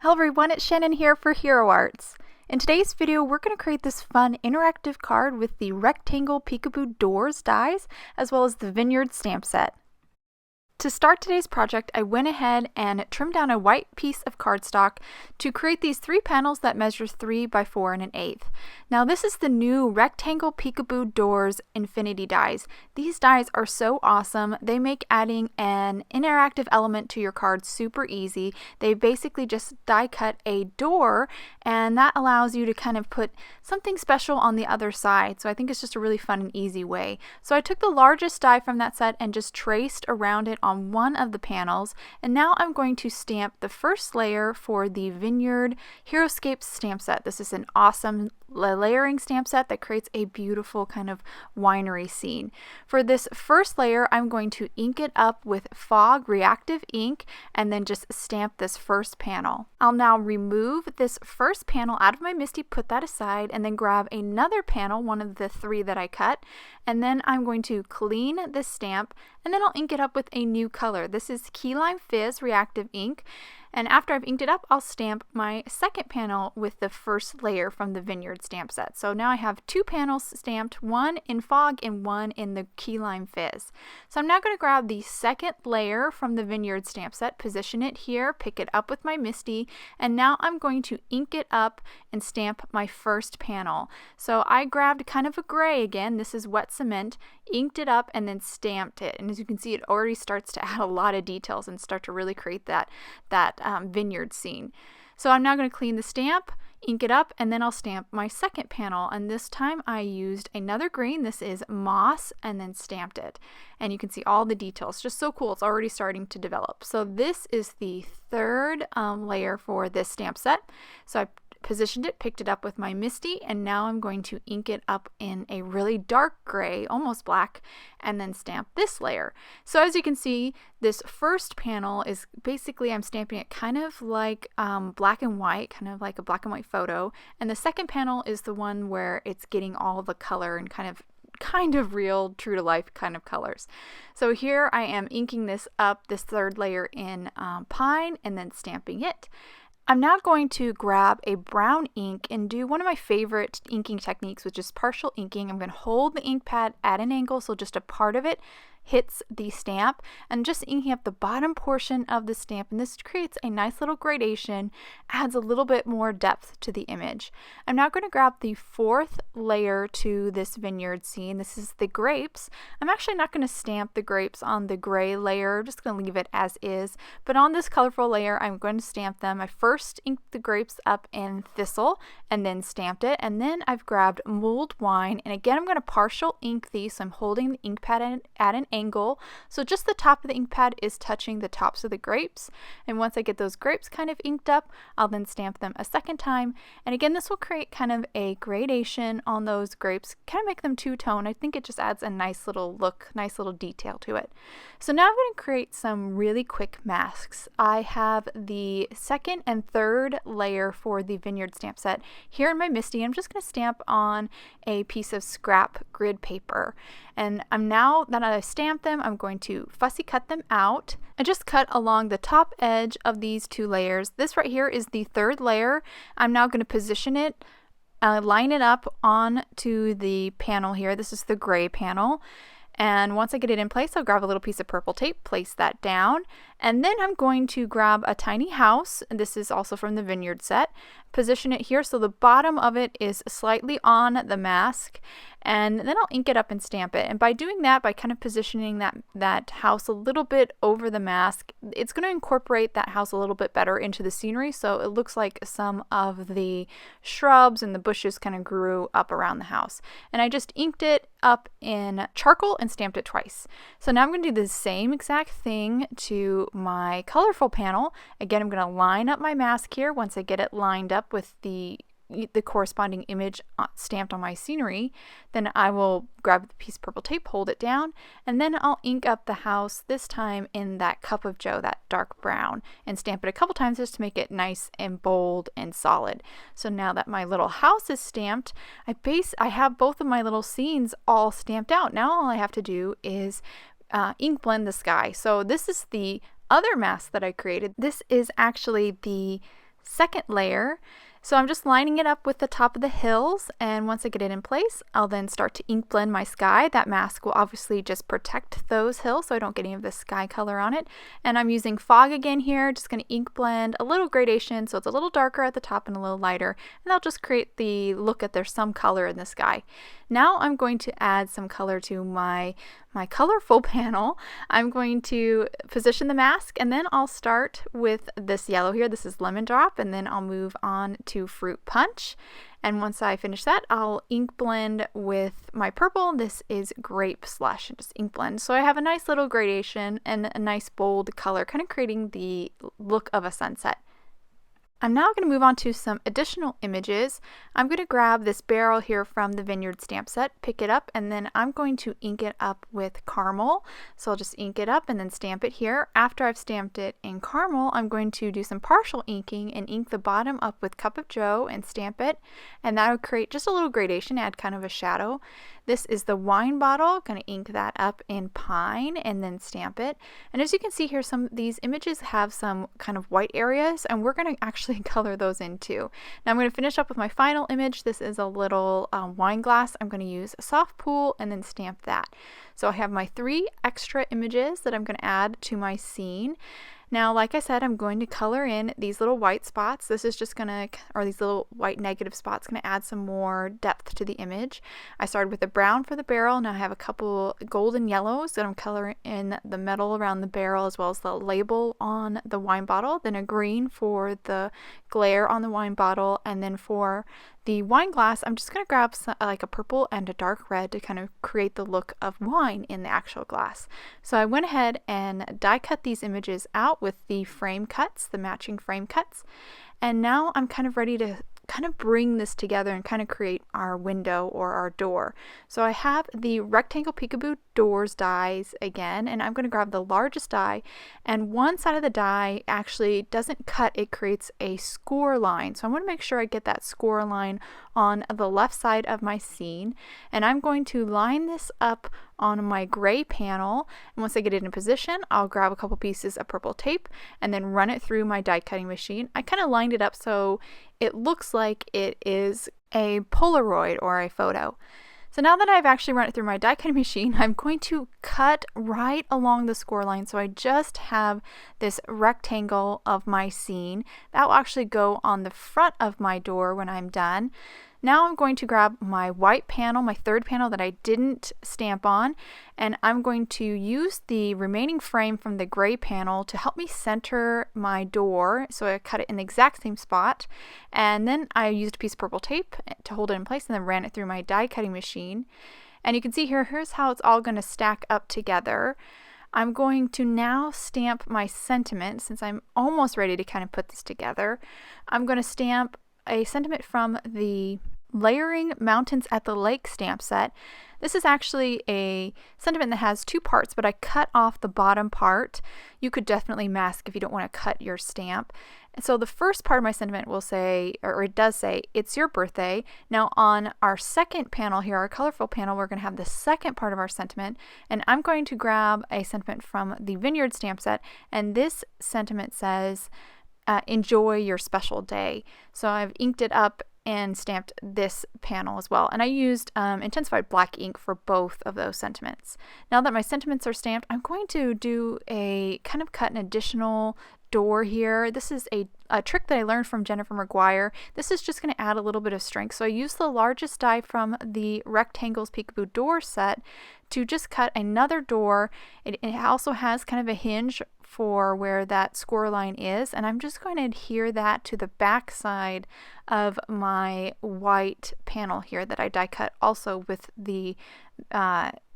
Hello everyone, it's Shannon here for Hero Arts. In today's video, we're going to create this fun interactive card with the rectangle peekaboo doors dies, as well as the Vineyard stamp set. To start today's project, I went ahead and trimmed down a white piece of cardstock to create these 3 panels that measure 3 by 4 and 1/8. Now this is the new rectangle peekaboo doors infinity dies. These dies are so awesome. They make adding an interactive element to your card super easy. They basically just die cut a door, and that allows you to kind of put something special on the other side. So I think it's just a really fun and easy way. So I took the largest die from that set and just traced around it on one of the panels, and now I'm going to stamp the first layer for the Vineyard HeroScape stamp set. This is an awesome layering stamp set that creates a beautiful kind of winery scene. For this first layer, I'm going to ink it up with Fog Reactive ink and then just stamp this first panel. I'll now remove this first panel out of my MISTI, put that aside, and then grab another panel, one of the 3 that I cut, and then I'm going to clean this stamp, and then I'll ink it up with a new color. This is Key Lime Fizz Reactive ink. And after I've inked it up, I'll stamp my second panel with the first layer from the Vineyard stamp set. So now I have 2 panels stamped, one in Fog and one in the Key Lime Fizz. So I'm now going to grab the second layer from the Vineyard stamp set, position it here, pick it up with my MISTI, and now I'm going to ink it up and stamp my first panel. So I grabbed kind of a gray again, this is wet cement, inked it up and then stamped it. And as you can see, it already starts to add a lot of details and start to really create that vineyard scene. So I'm now going to clean the stamp, ink it up, and then I'll stamp my second panel. And this time I used another green. This is Moss, and then stamped it. And you can see all the details. Just so cool. It's already starting to develop. So this is the third layer for this stamp set. So I positioned it, picked it up with my MISTI, and now I'm going to ink it up in a really dark gray, almost black, and then stamp this layer. So as you can see, this first panel is basically, I'm stamping it kind of like black and white, kind of like a black and white photo, and the second panel is the one where it's getting all the color and kind of real, true to life kind of colors. So here I am inking this up, this third layer in Pine, and then stamping it. I'm now going to grab a brown ink and do one of my favorite inking techniques, which is partial inking. I'm going to hold the ink pad at an angle so just a part of it hits the stamp, and just inking up the bottom portion of the stamp, and this creates a nice little gradation, adds a little bit more depth to the image. I'm now going to grab the 4th layer to this vineyard scene. This is the grapes. I'm actually not going to stamp the grapes on the gray layer, I'm just going to leave it as is, but on this colorful layer I'm going to stamp them. I first inked the grapes up in Thistle and then stamped it, and then I've grabbed mulled wine, and again I'm going to partial ink these, so I'm holding the ink pad at an angle, so just the top of the ink pad is touching the tops of the grapes, and once I get those grapes kind of inked up, I'll then stamp them a second time, and again this will create kind of a gradation on those grapes, kind of make them two-tone. I think it just adds a nice little look, nice little detail to it. So now I'm going to create some really quick masks. I have the second and third layer for the Vineyard stamp set here in my MISTI. I'm just going to stamp on a piece of scrap grid paper, and now that I've stamped them, I'm going to fussy cut them out. I just cut along the top edge of these 2 layers. This right here is the 3rd layer. I'm now going to position it, line it up onto the panel here. This is the gray panel. And once I get it in place, I'll grab a little piece of purple tape, place that down, and then I'm going to grab a tiny house, and this is also from the Vineyard set, position it here so the bottom of it is slightly on the mask, and then I'll ink it up and stamp it. And by doing that, by kind of positioning that house a little bit over the mask, it's going to incorporate that house a little bit better into the scenery, so it looks like some of the shrubs and the bushes kind of grew up around the house. And I just inked it up in charcoal and stamped it twice. So now I'm going to do the same exact thing to my colorful panel. Again, I'm going to line up my mask here. Once I get it lined up with the corresponding image stamped on my scenery, then I will grab the piece of purple tape, hold it down, and then I'll ink up the house, this time in that Cup of Joe, that dark brown, and stamp it a couple times just to make it nice and bold and solid. So now that my little house is stamped, I have both of my little scenes all stamped out. Now all I have to do is ink blend the sky. So this is the other mask that I created. This is actually the second layer. So I'm just lining it up with the top of the hills, and once I get it in place, I'll then start to ink blend my sky. That mask will obviously just protect those hills so I don't get any of the sky color on it. And I'm using fog again here, just going to ink blend a little gradation so it's a little darker at the top and a little lighter, and that'll just create the look that there's some color in the sky. Now I'm going to add some color to my colorful panel. I'm going to position the mask, and then I'll start with this yellow here. This is Lemon Drop, and then I'll move on to Fruit Punch. And once I finish that, I'll ink blend with my purple. This is Grape Slush, and just ink blend. So I have a nice little gradation and a nice bold color, kind of creating the look of a sunset. I'm now going to move on to some additional images. I'm going to grab this barrel here from the Vineyard stamp set, pick it up, and then I'm going to ink it up with caramel. So I'll just ink it up and then stamp it here. After I've stamped it in caramel, I'm going to do some partial inking and ink the bottom up with Cup of Joe and stamp it, and that'll create just a little gradation, add kind of a shadow. This is the wine bottle, going to ink that up in Pine and then stamp it. And as you can see here, some of these images have some kind of white areas, and we're going to actually color those in too. Now I'm going to finish up with my final image. This is a little wine glass. I'm going to use a soft pool and then stamp that. So I have my 3 extra images that I'm going to add to my scene. Now, like I said, I'm going to color in these little white spots. This is just going to, or these little white negative spots, going to add some more depth to the image. I started with the brown for the barrel. Now I have a couple golden yellows that I'm coloring in the metal around the barrel as well as the label on the wine bottle. Then a green for the glare on the wine bottle. And then for the wine glass, I'm just going to grab like a purple and a dark red to kind of create the look of wine in the actual glass. So I went ahead and die cut these images out with the frame cuts, the matching frame cuts. And now I'm kind of ready to kind of bring this together and kind of create our window or our door. So I have the rectangle peekaboo doors dies again, and I'm going to grab the largest die, and one side of the die actually doesn't cut, it creates a score line. So I want to make sure I get that score line on the left side of my scene, and I'm going to line this up on my gray panel, and once I get it in position, I'll grab a couple pieces of purple tape and then run it through my die cutting machine. I kind of lined it up so it looks like it is a Polaroid or a photo. So now that I've actually run it through my die cutting machine, I'm going to cut right along the score line. So I just have this rectangle of my scene. That will actually go on the front of my door when I'm done. Now I'm going to grab my white panel, my third panel that I didn't stamp on, and I'm going to use the remaining frame from the gray panel to help me center my door. So I cut it in the exact same spot, and then I used a piece of purple tape to hold it in place and then ran it through my die cutting machine. And you can see here's how it's all going to stack up together. I'm going to now stamp my sentiment since I'm almost ready to kind of put this together. I'm going to stamp a sentiment from the Layering Mountains at the Lake stamp set. This is actually a sentiment that has 2 parts, but I cut off the bottom part. You could definitely mask if you don't want to cut your stamp. And so the first part of my sentiment will say, or it does say, it's your birthday. Now on our second panel here, our colorful panel, we're going to have the second part of our sentiment, and I'm going to grab a sentiment from the Vineyard stamp set, and this sentiment says, enjoy your special day. So I've inked it up and stamped this panel as well. And I used Intens-ified black ink for both of those sentiments. Now that my sentiments are stamped, I'm going to do a kind of cut an additional door here. This is a trick that I learned from Jennifer McGuire. This is just going to add a little bit of strength. So I used the largest die from the Rectangles Peekaboo door set to just cut another door. It also has kind of a hinge for where that score line is, and I'm just going to adhere that to the back side of my white panel here that I die cut also with the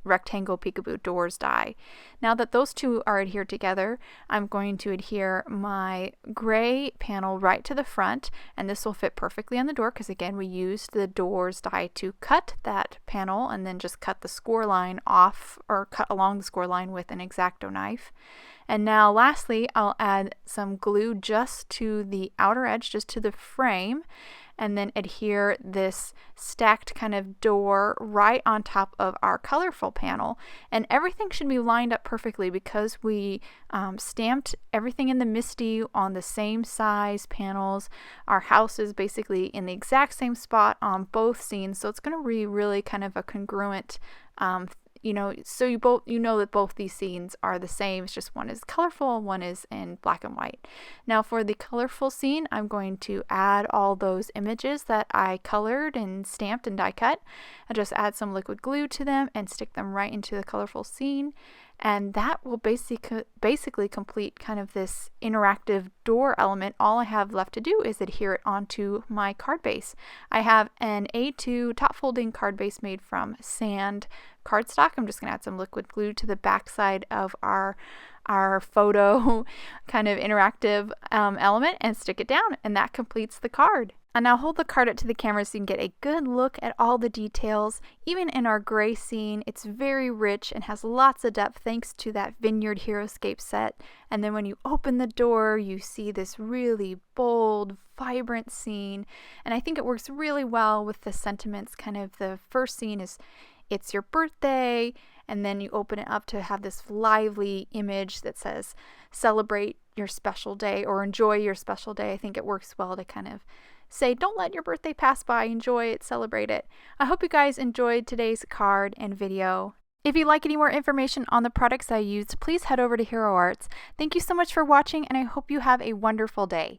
Rectangle Peekaboo doors die. Now that those two are adhered together, I'm going to adhere my gray panel right to the front, and this will fit perfectly on the door because again we used the doors die to cut that panel and then just cut the score line off, or cut along the score line with an X-Acto knife. And now lastly, I'll add some glue just to the outer edge, just to the frame. and then adhere this stacked kind of door right on top of our colorful panel. And everything should be lined up perfectly because we stamped everything in the MISTI on the same size panels. Our house is basically in the exact same spot on both scenes, so it's going to be really kind of a congruent so you know that both these scenes are the same. It's just one is colorful, one is in black and white. Now for the colorful scene, I'm going to add all those images that I colored and stamped and die cut. I just add some liquid glue to them and stick them right into the colorful scene. And that will basically complete kind of this interactive door element. All I have left to do is adhere it onto my card base. I have an A2 top folding card base made from sand cardstock. I'm just going to add some liquid glue to the back side of our photo kind of interactive element and stick it down, and that completes the card. And now hold the card up to the camera so you can get a good look at all the details. Even in our gray scene, it's very rich and has lots of depth thanks to that Vineyard HeroScape set. And then when you open the door, you see this really bold, vibrant scene. And I think it works really well with the sentiments. Kind of the first scene is it's your birthday, and then you open it up to have this lively image that says celebrate your special day or enjoy your special day. I think it works well to kind of say, don't let your birthday pass by, enjoy it, celebrate it. I hope you guys enjoyed today's card and video. If you'd like any more information on the products I used, please head over to Hero Arts. Thank you so much for watching, and I hope you have a wonderful day.